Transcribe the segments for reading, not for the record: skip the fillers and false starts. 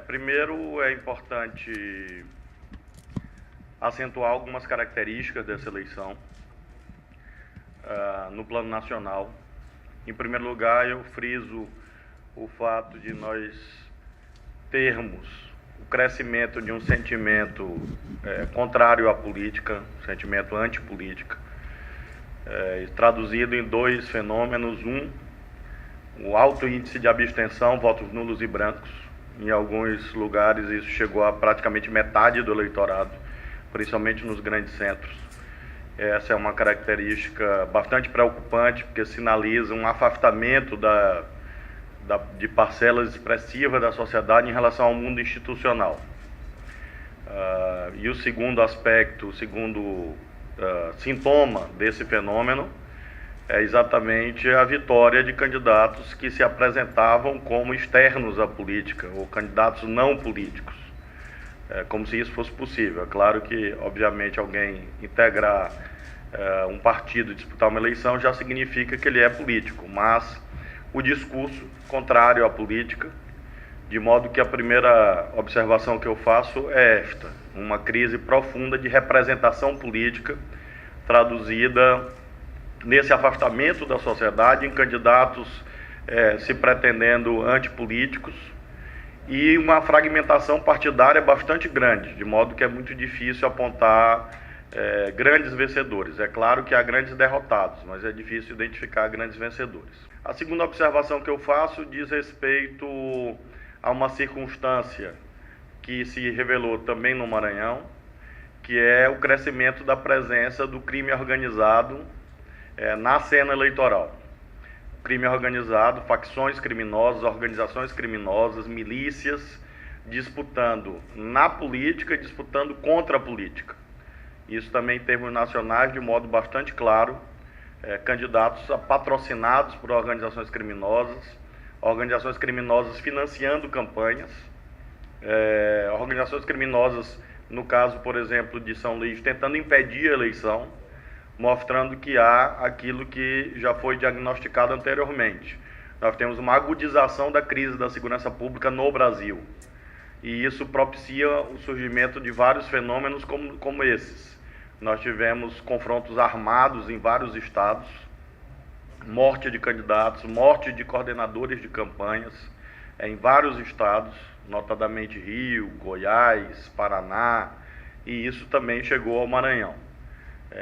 Primeiro, é importante acentuar algumas características dessa eleição no plano nacional. Em primeiro lugar, eu friso o fato de nós termos o crescimento de um sentimento contrário à política, um sentimento antipolítica, traduzido em dois fenômenos. O alto índice de abstenção, votos nulos e brancos. Em alguns lugares isso chegou a praticamente metade do eleitorado, principalmente nos grandes centros. Essa é uma característica bastante preocupante, porque sinaliza um afastamento de parcelas expressivas da sociedade em relação ao mundo institucional. E o segundo aspecto, o segundo sintoma desse fenômeno é exatamente a vitória de candidatos que se apresentavam como externos à política, ou candidatos não políticos, como se isso fosse possível. É claro que, obviamente, alguém integrar um partido e disputar uma eleição já significa que ele é político, mas o discurso contrário à política, de modo que a primeira observação que eu faço é esta: uma crise profunda de representação política, traduzida nesse afastamento da sociedade, em candidatos se pretendendo antipolíticos, e uma fragmentação partidária bastante grande, de modo que é muito difícil apontar grandes vencedores. É claro que há grandes derrotados, mas é difícil identificar grandes vencedores. A segunda observação que eu faço diz respeito a uma circunstância que se revelou também no Maranhão, que é o crescimento da presença do crime organizado na cena eleitoral. Crime organizado, facções criminosas, organizações criminosas, milícias, disputando na política, disputando contra a política. Isso também em termos nacionais, de modo bastante claro, candidatos patrocinados por organizações criminosas financiando campanhas, organizações criminosas, no caso, por exemplo, de São Luís, tentando impedir a eleição, mostrando que há aquilo que já foi diagnosticado anteriormente. Nós temos uma agudização da crise da segurança pública no Brasil. E isso propicia o surgimento de vários fenômenos como esses. Nós tivemos confrontos armados em vários estados, morte de candidatos, morte de coordenadores de campanhas em vários estados, notadamente Rio, Goiás, Paraná, e isso também chegou ao Maranhão.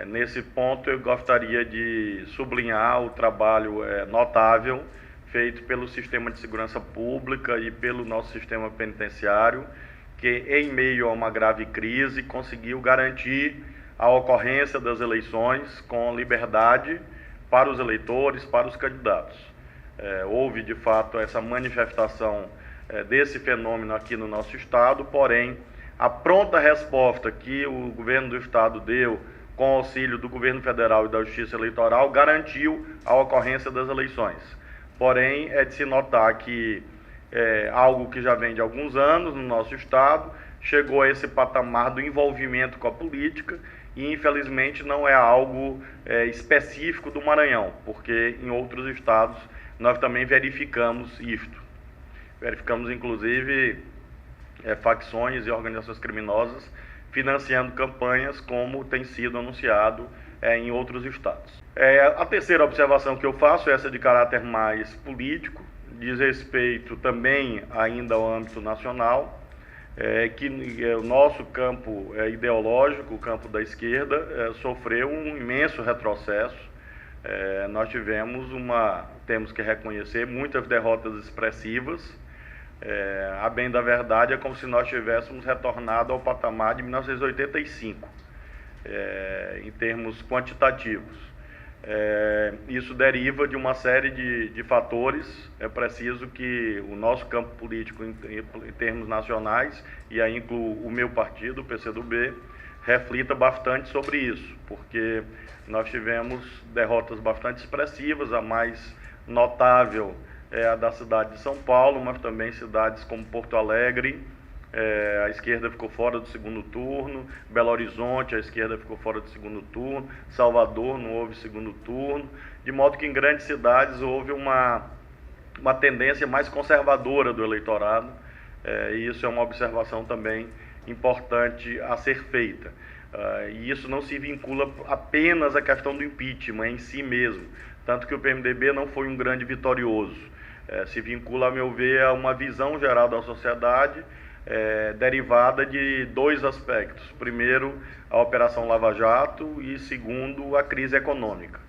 Nesse ponto, eu gostaria de sublinhar o trabalho notável feito pelo sistema de segurança pública e pelo nosso sistema penitenciário, que, em meio a uma grave crise, conseguiu garantir a ocorrência das eleições com liberdade para os eleitores, para os candidatos. Houve, de fato, essa manifestação desse fenômeno aqui no nosso estado, porém, a pronta resposta que o governo do estado deu, com auxílio do governo federal e da Justiça Eleitoral, garantiu a ocorrência das eleições. Porém, é de se notar que algo que já vem de alguns anos no nosso estado chegou a esse patamar do envolvimento com a política e, infelizmente, não é algo específico do Maranhão, porque em outros estados nós também verificamos isto. Verificamos, inclusive, facções e organizações criminosas financiando campanhas, como tem sido anunciado em outros estados. A terceira observação que eu faço, essa de caráter mais político, diz respeito também ainda ao âmbito nacional, que o nosso campo ideológico, o campo da esquerda, sofreu um imenso retrocesso. Nós temos que reconhecer, muitas derrotas expressivas. A bem da verdade, é como se nós tivéssemos retornado ao patamar de 1985, em termos quantitativos. Isso deriva de uma série de fatores. É preciso que o nosso campo político, em termos nacionais, e aí incluo o meu partido, o PCdoB, reflita bastante sobre isso, porque nós tivemos derrotas bastante expressivas. A mais notável é a da cidade de São Paulo, mas também cidades como Porto Alegre, a esquerda ficou fora do segundo turno, Belo Horizonte, a esquerda ficou fora do segundo turno, Salvador não houve segundo turno, de modo que em grandes cidades houve uma tendência mais conservadora do eleitorado, e isso é uma observação também importante a ser feita. E isso não se vincula apenas à questão do impeachment em si mesmo, tanto que o PMDB não foi um grande vitorioso. Se vincula, a meu ver, a uma visão geral da sociedade, derivada de dois aspectos. Primeiro, a Operação Lava Jato e, segundo, a crise econômica.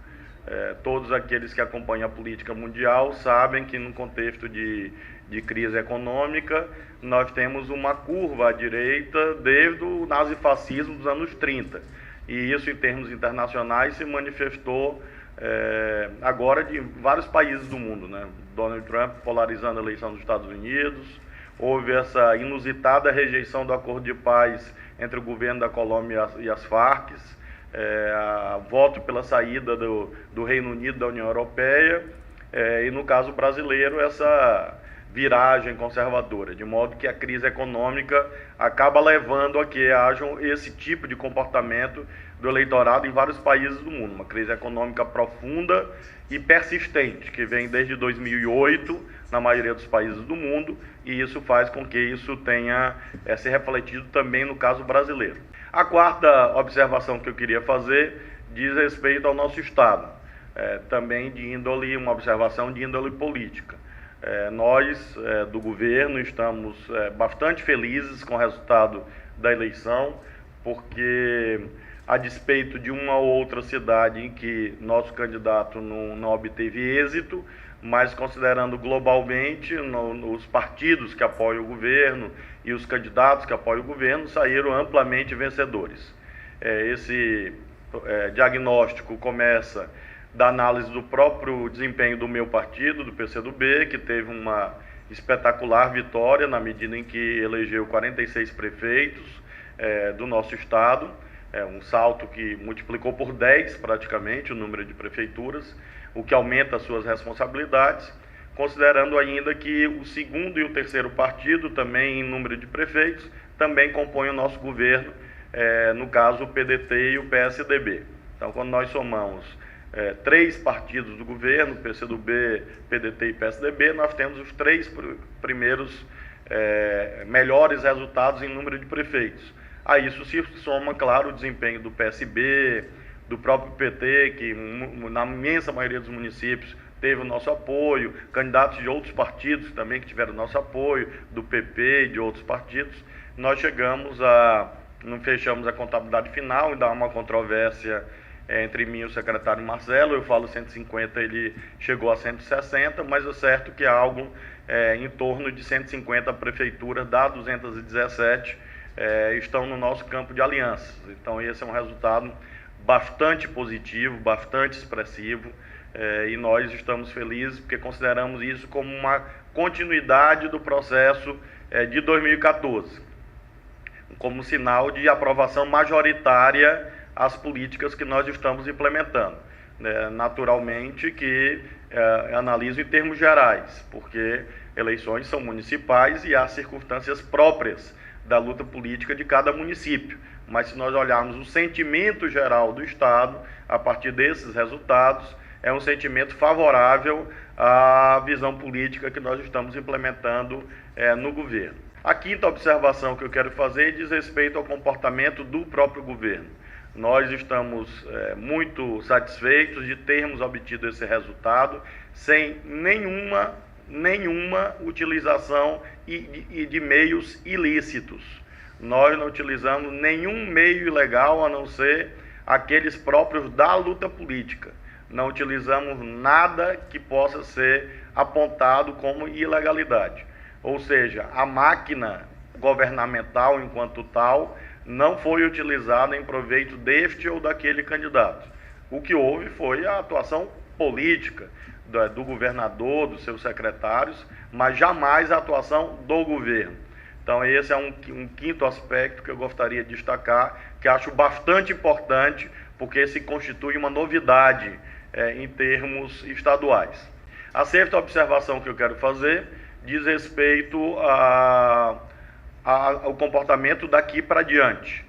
Todos aqueles que acompanham a política mundial sabem que, no contexto de crise econômica, nós temos uma curva à direita desde o nazifascismo dos anos 30. E isso, em termos internacionais, se manifestou agora de vários países do mundo, né? Donald Trump polarizando a eleição dos Estados Unidos, houve essa inusitada rejeição do acordo de paz entre o governo da Colômbia e as Farc, voto pela saída do Reino Unido da União Europeia, e no caso brasileiro essa viragem conservadora, de modo que a crise econômica acaba levando a que haja esse tipo de comportamento do eleitorado em vários países do mundo, uma crise econômica profunda e persistente, que vem desde 2008 na maioria dos países do mundo, e isso faz com que isso tenha se refletido também no caso brasileiro. A quarta observação que eu queria fazer diz respeito ao nosso Estado, também de índole, uma observação de índole política. Nós, do governo, estamos bastante felizes com o resultado da eleição, porque, a despeito de uma ou outra cidade em que nosso candidato não obteve êxito, mas considerando globalmente, os partidos que apoiam o governo e os candidatos que apoiam o governo saíram amplamente vencedores. Esse diagnóstico começa da análise do próprio desempenho do meu partido, do PCdoB, que teve uma espetacular vitória na medida em que elegeu 46 prefeitos do nosso estado, um salto que multiplicou por 10 praticamente o número de prefeituras, o que aumenta as suas responsabilidades, considerando ainda que o segundo e o terceiro partido, também em número de prefeitos, também compõem o nosso governo, no caso o PDT e o PSDB. Então, quando nós somamos três partidos do governo, PCdoB, PDT e PSDB, nós temos os três primeiros melhores resultados em número de prefeitos. A isso se soma, claro, o desempenho do PSB, do próprio PT, que na imensa maioria dos municípios teve o nosso apoio, candidatos de outros partidos também que tiveram o nosso apoio, do PP e de outros partidos. Nós não fechamos a contabilidade final, ainda há uma controvérsia entre mim e o secretário Marcelo. Eu falo 150, ele chegou a 160, mas é certo que há algo em torno de 150 prefeituras das 217 estão no nosso campo de alianças. Então esse é um resultado bastante positivo, bastante expressivo, e nós estamos felizes porque consideramos isso como uma continuidade do processo de 2014, como sinal de aprovação majoritária às políticas que nós estamos implementando. Naturalmente que analiso em termos gerais, porque eleições são municipais e há circunstâncias próprias da luta política de cada município. Mas se nós olharmos o sentimento geral do Estado, a partir desses resultados, é um sentimento favorável à visão política que nós estamos implementando no governo. A quinta observação que eu quero fazer diz respeito ao comportamento do próprio governo. Nós estamos muito satisfeitos de termos obtido esse resultado sem nenhuma utilização de meios ilícitos. Nós não utilizamos nenhum meio ilegal a não ser aqueles próprios da luta política. Não utilizamos nada que possa ser apontado como ilegalidade. Ou seja, a máquina governamental, enquanto tal, não foi utilizada em proveito deste ou daquele candidato. O que houve foi a atuação política do governador, dos seus secretários, mas jamais a atuação do governo. Então esse é um quinto aspecto que eu gostaria de destacar, que acho bastante importante, porque se constitui uma novidade em termos estaduais. A sexta observação que eu quero fazer diz respeito ao comportamento daqui para diante.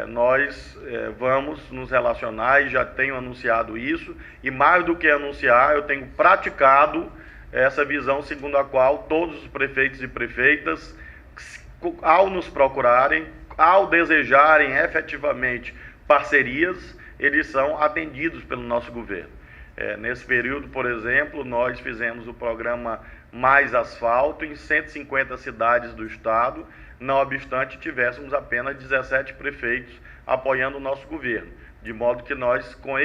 Nós vamos nos relacionar, e já tenho anunciado isso, e mais do que anunciar, eu tenho praticado essa visão segundo a qual todos os prefeitos e prefeitas, ao nos procurarem, ao desejarem efetivamente parcerias, eles são atendidos pelo nosso governo. Nesse período, por exemplo, nós fizemos o programa Mais Asfalto em 150 cidades do estado, não obstante tivéssemos apenas 17 prefeitos apoiando o nosso governo. De modo que nós, com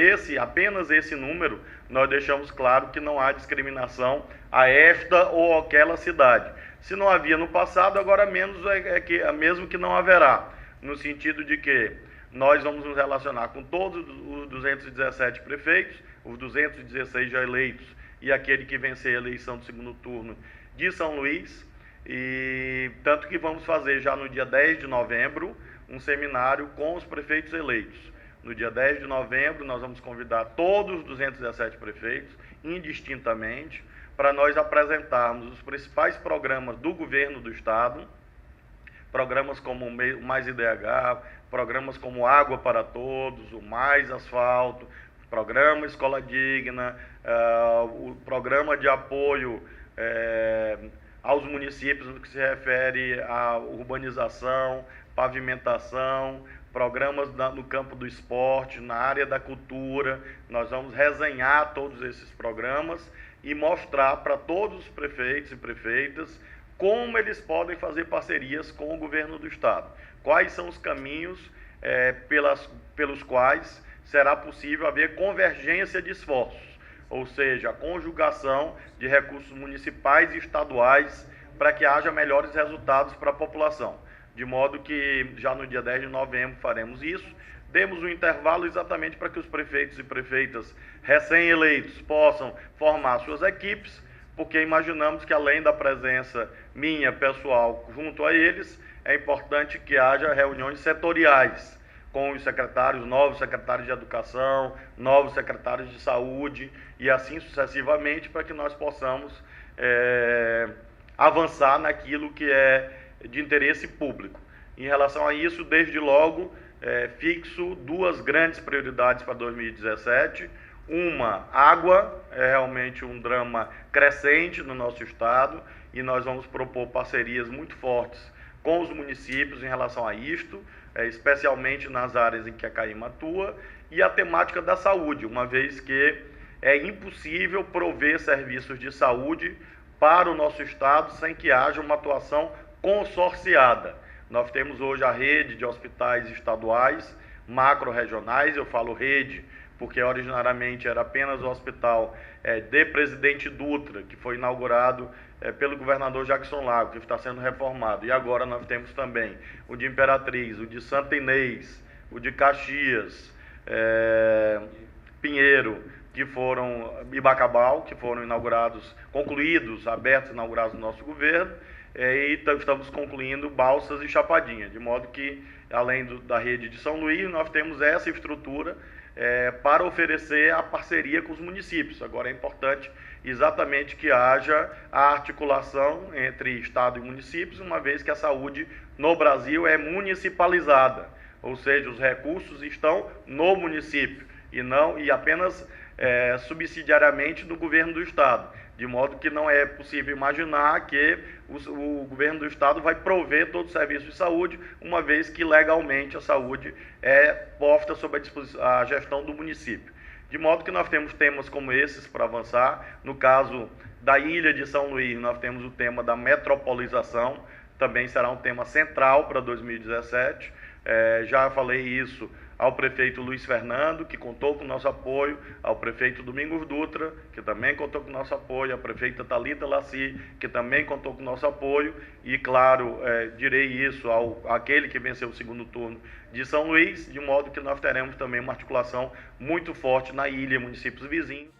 apenas esse número, nós deixamos claro que não há discriminação a esta ou aquela cidade. Se não havia no passado, agora mesmo que não haverá, no sentido de que nós vamos nos relacionar com todos os 217 prefeitos, os 216 já eleitos e aquele que vencer a eleição do segundo turno de São Luís, e tanto que vamos fazer já no dia 10 de novembro um seminário com os prefeitos eleitos. No dia 10 de novembro nós vamos convidar todos os 217 prefeitos, indistintamente, para nós apresentarmos os principais programas do governo do estado, programas como o Mais IDH, programas como Água para Todos, o Mais Asfalto, o programa Escola Digna, o programa de apoio aos municípios no que se refere à urbanização, pavimentação, programas no campo do esporte, na área da cultura. Nós vamos resenhar todos esses programas e mostrar para todos os prefeitos e prefeitas como eles podem fazer parcerias com o governo do estado. Quais são os caminhos pelos quais será possível haver convergência de esforços, ou seja, a conjugação de recursos municipais e estaduais para que haja melhores resultados para a população. De modo que já no dia 10 de novembro faremos isso, demos um intervalo exatamente para que os prefeitos e prefeitas recém-eleitos possam formar suas equipes, porque imaginamos que além da presença minha, pessoal, junto a eles, é importante que haja reuniões setoriais com os secretários, novos secretários de educação, novos secretários de saúde e assim sucessivamente, para que nós possamos avançar naquilo que é de interesse público. Em relação a isso, desde logo, fixo duas grandes prioridades para 2017. Uma, água, é realmente um drama crescente no nosso estado e nós vamos propor parcerias muito fortes com os municípios em relação a isto, especialmente nas áreas em que a CAIMA atua, e a temática da saúde, uma vez que é impossível prover serviços de saúde para o nosso estado sem que haja uma atuação consorciada. Nós temos hoje a rede de hospitais estaduais, macro-regionais, eu falo rede porque originariamente era apenas o hospital de Presidente Dutra, que foi inaugurado pelo governador Jackson Lago, que está sendo reformado. E agora nós temos também o de Imperatriz, o de Santa Inês, o de Caxias, Pinheiro, e Bacabal, que foram inaugurados, concluídos, abertos, inaugurados no nosso governo, e estamos concluindo Balsas e Chapadinha, de modo que, além da rede de São Luís, nós temos essa estrutura para oferecer a parceria com os municípios. Agora é importante exatamente que haja a articulação entre Estado e municípios, uma vez que a saúde no Brasil é municipalizada, ou seja, os recursos estão no município e apenas subsidiariamente no governo do Estado, de modo que não é possível imaginar que o governo do estado vai prover todo o serviço de saúde, uma vez que legalmente a saúde é posta sob a gestão do município. De modo que nós temos temas como esses para avançar. No caso da ilha de São Luís, nós temos o tema da metropolização, também será um tema central para 2017. Já falei isso ao prefeito Luiz Fernando, que contou com o nosso apoio, ao prefeito Domingos Dutra, que também contou com o nosso apoio, à prefeita Thalita Laci, que também contou com o nosso apoio, e claro, direi isso àquele que venceu o segundo turno de São Luís, de modo que nós teremos também uma articulação muito forte na ilha e municípios vizinhos.